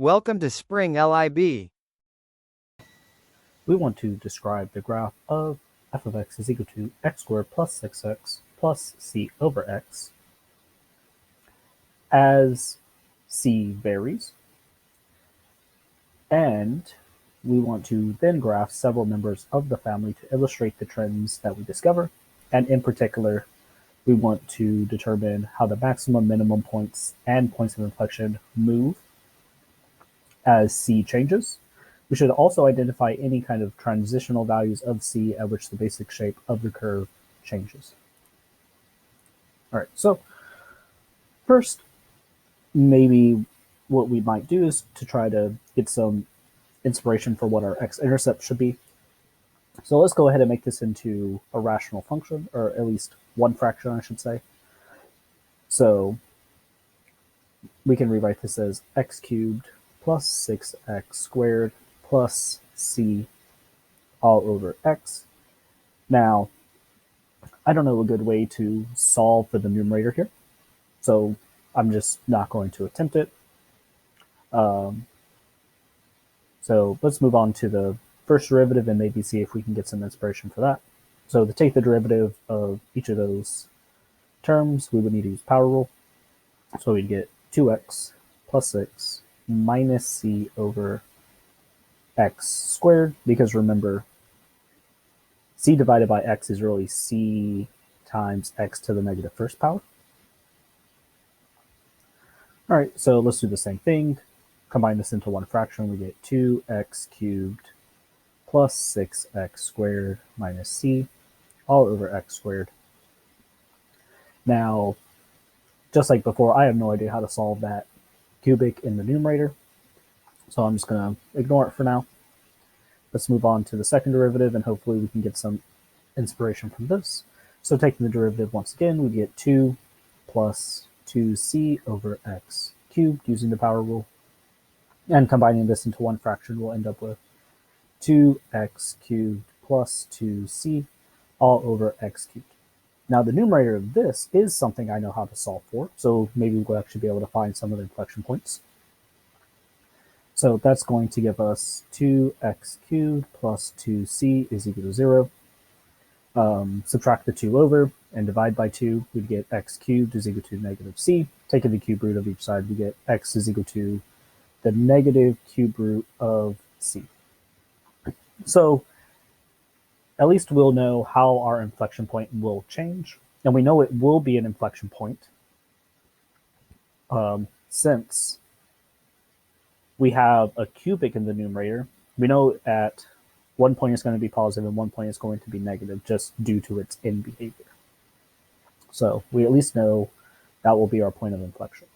Welcome to springlib. We want to describe the graph of f of x is equal to x squared plus 6x plus c over x as c varies. And we want to then graph several members of the family to illustrate the trends that we discover. And in particular, we want to determine how the maximum, minimum points, and points of inflection move as c changes. We should also identify any kind of transitional values of c at which the basic shape of the curve changes. All right, so first, maybe what we might do is to try to get some inspiration for what our x-intercept should be. So let's go ahead and make this into a rational function, or at least one fraction, I should say. So we can rewrite this as x cubed plus 6x squared plus c all over x. Now, I don't know a good way to solve for the numerator here, so I'm just not going to attempt it. So let's move on to the first derivative and maybe see if we can get some inspiration for that. So to take the derivative of each of those terms, we would need to use power rule. So we'd get 2x plus 6 minus c over x squared, because remember, c divided by x is really c times x to the negative first power. All right, so let's do the same thing. Combine this into one fraction, we get 2x cubed plus 6x squared minus c all over x squared. Now, just like before, I have no idea how to solve that cubic in the numerator, so I'm just going to ignore it for now. Let's move on to the second derivative, and hopefully we can get some inspiration from this. So taking the derivative once again, we get 2 plus 2c over x cubed using the power rule. And combining this into one fraction, we'll end up with 2x cubed plus 2c all over x cubed. Now, the numerator of this is something I know how to solve for, so maybe we'll actually be able to find some of the inflection points. So that's going to give us 2x cubed plus 2c is equal to 0. Subtract the 2 over and divide by 2, we'd get x cubed is equal to negative c. Taking the cube root of each side, we get x is equal to the negative cube root of c. So at least we'll know how our inflection point will change. And we know it will be an inflection point since we have a cubic in the numerator. We know at one point it's going to be positive and one point is going to be negative just due to its end behavior. So we at least know that will be our point of inflection.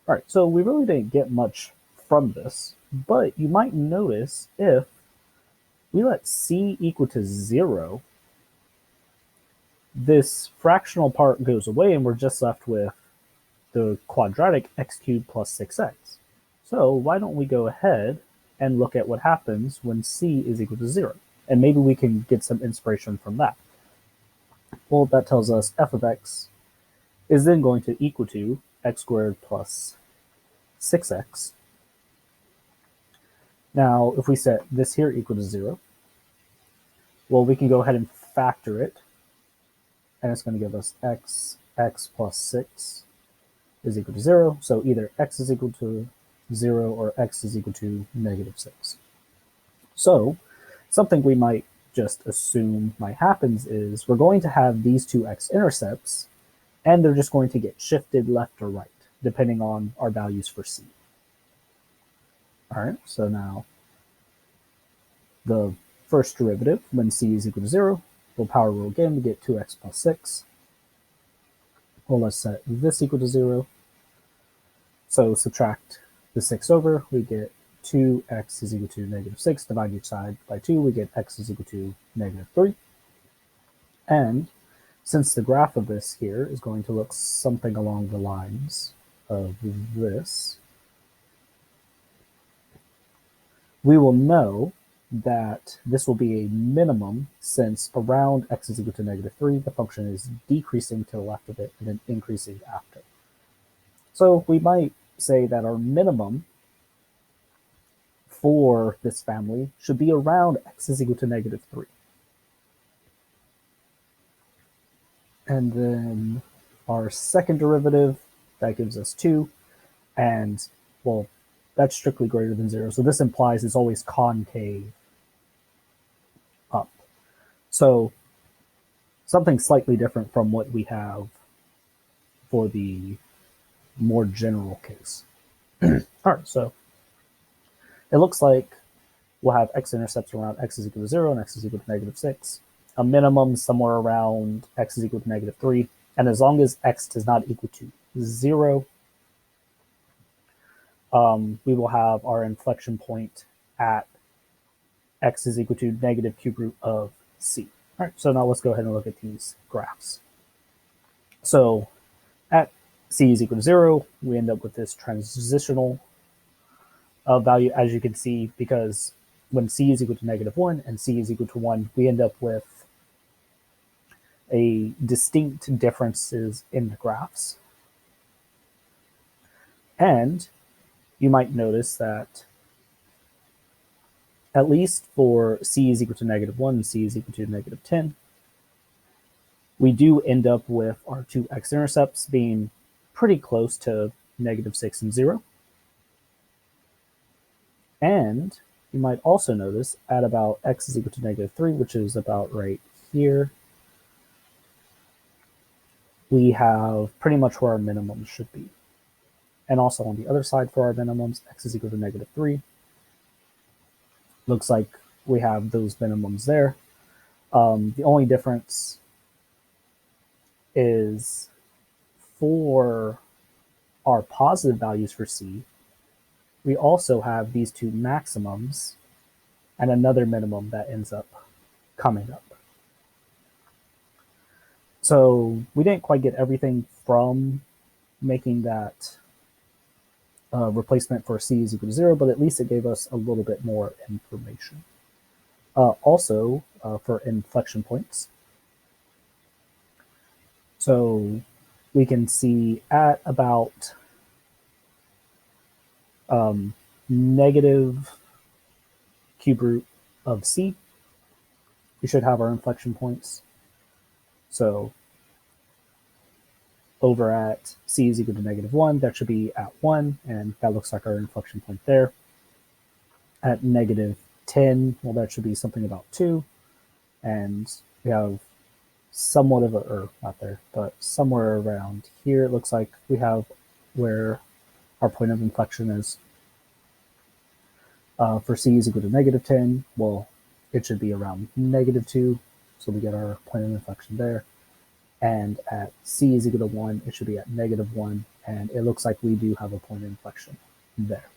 All right, so we really didn't get much from this, but you might notice if we let c equal to 0, this fractional part goes away and we're just left with the quadratic x cubed plus 6x. So why don't we go ahead and look at what happens when c is equal to 0? And maybe we can get some inspiration from that. Well, that tells us f of x is then going to equal to x squared plus 6x. Now, if we set this here equal to 0, well, we can go ahead and factor it, and it's going to give us x plus 6 is equal to 0. So either x is equal to 0 or x is equal to negative 6. So something we might just assume might happen is we're going to have these two x-intercepts, and they're just going to get shifted left or right, depending on our values for c. All right, so now the first derivative, when c is equal to 0, we'll power rule again to get 2x plus 6. Well, let's set this equal to 0. So subtract the 6 over, we get 2x is equal to negative 6. Divide each side by 2, we get x is equal to negative 3. And since the graph of this here is going to look something along the lines of this, we will know that this will be a minimum, since around x is equal to negative 3, the function is decreasing to the left of it and then increasing after. So we might say that our minimum for this family should be around x is equal to -3. And then our second derivative, that gives us 2. And, well, that's strictly greater than 0. So this implies it's always concave up. So something slightly different from what we have for the more general case. All right, so it looks like we'll have x-intercepts around x is equal to 0 and x is equal to -6. A minimum somewhere around x is equal to -3. And as long as x does not equal to 0, we will have our inflection point at x is equal to negative cube root of c. All right, so now let's go ahead and look at these graphs. So at c is equal to 0, we end up with this transitional value, as you can see, because when c is equal to -1 and c is equal to 1, we end up with a distinct differences in the graphs. And you might notice that at least for c is equal to -1 and c is equal to -10, we do end up with our two x-intercepts being pretty close to -6 and 0. And you might also notice at about x is equal to -3, which is about right here, we have pretty much where our minimums should be. And also on the other side for our minimums, x is equal to -3. Looks like we have those minimums there. The only difference is for our positive values for c, we also have these two maximums and another minimum that ends up coming up. So we didn't quite get everything from making that replacement for c is equal to 0, but at least it gave us a little bit more information. Also, for inflection points, so we can see at about negative cube root of c, we should have our inflection points. So over at c is equal to -1, that should be at 1, and that looks like our inflection point there. At -10, well, that should be something about 2, and we have somewhat of a, or not there, but somewhere around here, it looks like we have where our point of inflection is. For c is equal to -10, well, it should be around -2, so we get our point of inflection there. And at c is equal to 1, it should be at -1, and it looks like we do have a point of inflection there.